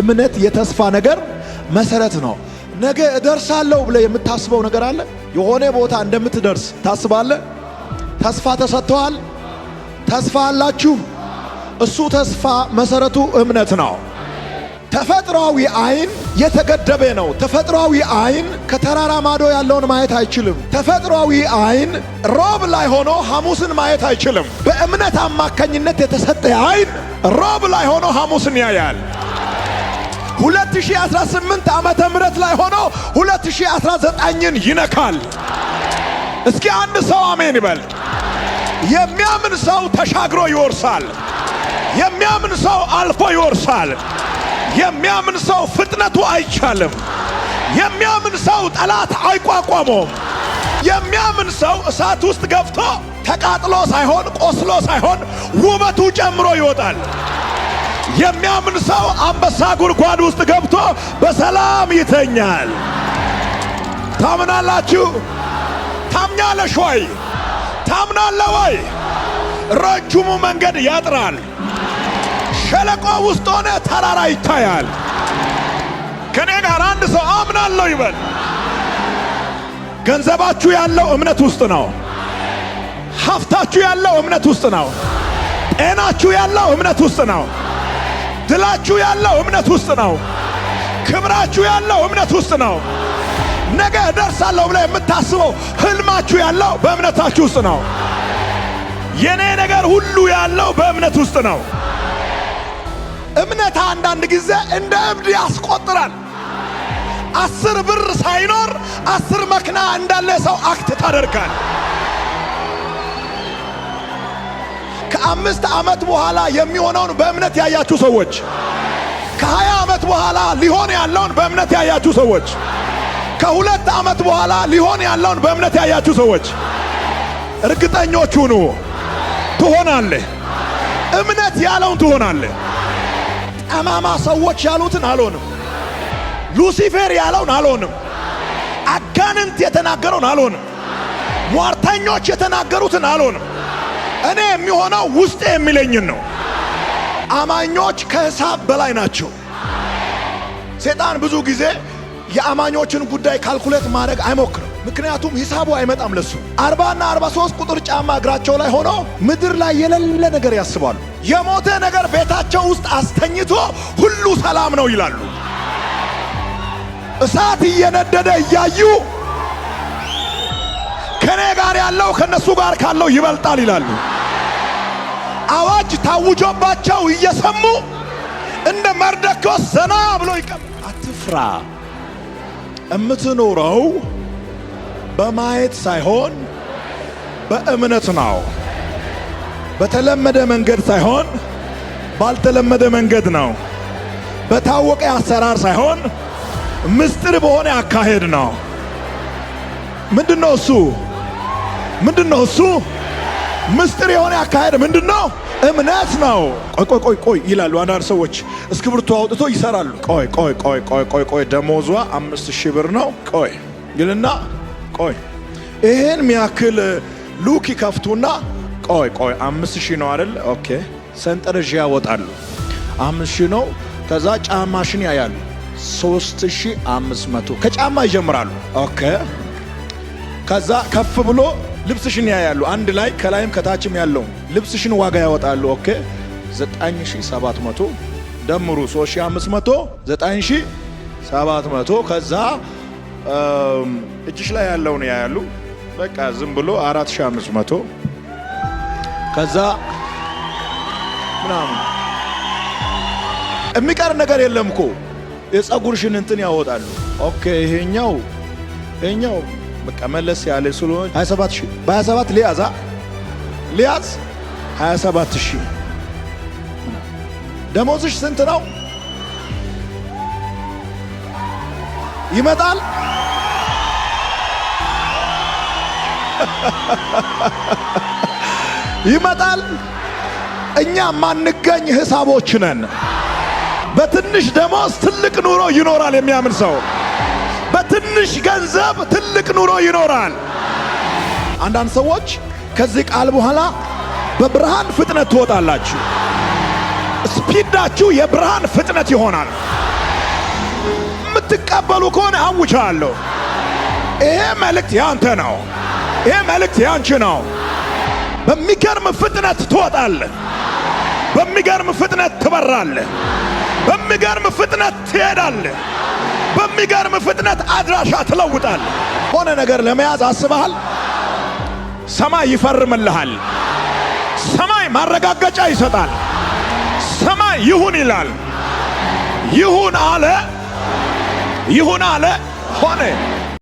እምነት የተስፋ ነገር መሰረት ነው። ነገ እደርሳለሁ ብለህ የምታስበው ነገር አለ። የሆነ ቦታ እንደምትደርስ ታስባለህ። ተስፋ ተሰጥቷል። ተስፋ አላችሁ። እሱ ተስፋ መሰረቱ እምነት ነው። ተፈጥሯዊ አይን የተገደበ ነው። ተፈጥሯዊ አይን ከተራራ ማዶ ያለውን ማየት አይችልም። ተፈጥሯዊ አይን ሮብ ላይ ሆኖ ሐሙስን ማየት አይችልም። በእምነት አማካኝነት የተሰጠ አይን ሮብ ላይ ሆኖ ሐሙስን ያያል። 2018 ዓመተ ምህረት ላይ ሆኖ 2019ን ይነካል። እስኪ አንድ ሰው አሜን ይበል። የሚያምን ሰው ተሻግሮ ይወርሳል። የሚያምን ሰው አልፎ ይወርሳል። የሚያምን ሰው ፍጥነቱ አይቻልም። የሚያምን ሰው ጠላት አይቋቋመውም። የሚያምን ሰው እሳት ውስጥ ገብቶ ተቃጥሎ ሳይሆን ቆስሎ ሳይሆን ውበቱ ጨምሮ ይወጣል። የሚያምን ሰው አንበሳ ጉድጓድ ውስጥ ገብቶ በሰላም ይተኛል። ታምናላችሁ? ታምኛለሽ ወይ? ታምናለህ ወይ? ረጅሙ መንገድ ያጥራል። ሸለቆ ውስጥ ሆነ ተራራ ይታያል። ከኔ ጋር አንድ ሰው አምናለሁ ይበል። ገንዘባችሁ ያለው እምነት ውስጥ ነው። ሀብታችሁ ያለው እምነት ውስጥ ነው። ጤናችሁ ያለው እምነት ውስጥ ነው። ድላችሁ ያለው እምነት ውስጥ ነው። ክብራችሁ ያለው እምነት ውስጥ ነው። ነገ እደርሳለሁ ብለህ የምታስበው ህልማችሁ ያለው በእምነታችሁ ውስጥ ነው። የኔ ነገር ሁሉ ያለው በእምነት ውስጥ ነው። እምነት አንዳንድ ጊዜ እንደ እብድ ያስቆጥራል። 10 ብር ሳይኖር 10 መኪና እንዳለ ሰው አክት ታደርጋል። ከ5 ዓመት በኋላ የሚሆነውን በእምነት ያያችሁ ሰዎች፣ ከ20 ዓመት በኋላ ሊሆን ያለውን በእምነት ያያችሁ ሰዎች፣ ከ2 ዓመት በኋላ ሊሆን ያለውን በእምነት ያያችሁ ሰዎች እርግጠኞች ሁኑ፣ ትሆናለህ። እምነት ያለውን ትሆናለህ። ጠማማ ሰዎች ያሉትን አልሆንም። ሉሲፌር ያለውን አልሆንም። አጋንንት የተናገረውን አልሆንም። ሟርተኞች የተናገሩትን አልሆንም። እኔ የሚሆነው ውስጤ የሚለኝን ነው። አማኞች ከሂሳብ በላይ ናቸው። ሰይጣን ብዙ ጊዜ የአማኞችን ጉዳይ ካልኩሌት ማድረግ አይሞክርም። ምክንያቱም ሂሳቡ አይመጣም ለሱ። 40 እና 43 ቁጥር ጫማ እግራቸው ላይ ሆኖ ምድር ላይ የሌለ ነገር ያስባሉ። የሞተ ነገር ቤታቸው ውስጥ አስተኝቶ ሁሉ ሰላም ነው ይላሉ። እሳት እየነደደ እያዩ ከኔ ጋር ያለው ከነሱ ጋር ካለው ይበልጣል ይላሉ። አዋጅ ታውጆባቸው እየሰሙ እንደ መርዶክዮስ ዘና ብሎ አትፍራ። እምትኖረው በማየት ሳይሆን በእምነት ነው። በተለመደ መንገድ ሳይሆን ባልተለመደ መንገድ ነው። በታወቀ አሰራር ሳይሆን ምስጢር በሆነ አካሄድ ነው። ምንድነው እሱ? ምንድነው እሱ? ምስጢር የሆነ አካሄድ ምንድነው? እምነት ነው። ቆይ ይላሉ አንዳንድ ሰዎች። እስክሪብቶ አውጥቶ ይሰራሉ። ቆይ ደሞዟ 5000 ብር ነው። ቆይ ይልና ይሄን ሚያክል ሉክ ይከፍቱና ቆይ 5000 ነው አይደል? ኦኬ ሰንጠረዥ ያወጣሉ። 5000 ነው። ከዛ ጫማሽን ያያሉ። 3500 ከጫማ ይጀምራሉ። ኦኬ ከዛ ከፍ ብሎ ልብስሽን ያያሉ። አንድ ላይ ከላይም ከታችም ያለው ልብስሽን ዋጋ ያወጣሉ። ኦኬ 9700 ደምሩ 3500 9700 ከዛ እጅሽ ላይ ያለውን ያያሉ። በቃ ዝም ብሎ 4500 ከዛ ምናምን የሚቀር ነገር የለም እኮ የፀጉርሽን እንትን ያወጣሉ። ኦኬ ይሄኛው በቃ መለስ ያለ ስለሆነ 27000 በ27 ሊያዝ 27000 ደሞዝሽ ስንት ነው? ይመጣል ይመጣል። እኛ ማንገኝ ሂሳቦች ነን። በትንሽ ደሞዝ ትልቅ ኑሮ ይኖራል የሚያምን ሰው። በትንሽ ገንዘብ ትልቅ ኑሮ ይኖራል። አንዳንድ ሰዎች ከዚህ ቃል በኋላ በብርሃን ፍጥነት ትወጣላችሁ። ስፒዳችሁ የብርሃን ፍጥነት ይሆናል። የምትቀበሉ ከሆነ አውጃለሁ፣ ይሄ መልእክት ያንተ ነው። ይሄ መልእክት ያንቺ ነው። በሚገርም ፍጥነት ትወጣለህ። በሚገርም ፍጥነት ትበራለህ። በሚገርም ፍጥነት ትሄዳለህ። በሚገርም ፍጥነት አድራሻ ትለውጣለህ። ሆነ ነገር ለመያዝ አስበሃል፣ ሰማይ ይፈርምልሃል። ሰማይ ማረጋገጫ ይሰጣል። ሰማይ ይሁን ይላል። ይሁን አለ፣ ይሁን አለ፣ ሆነ።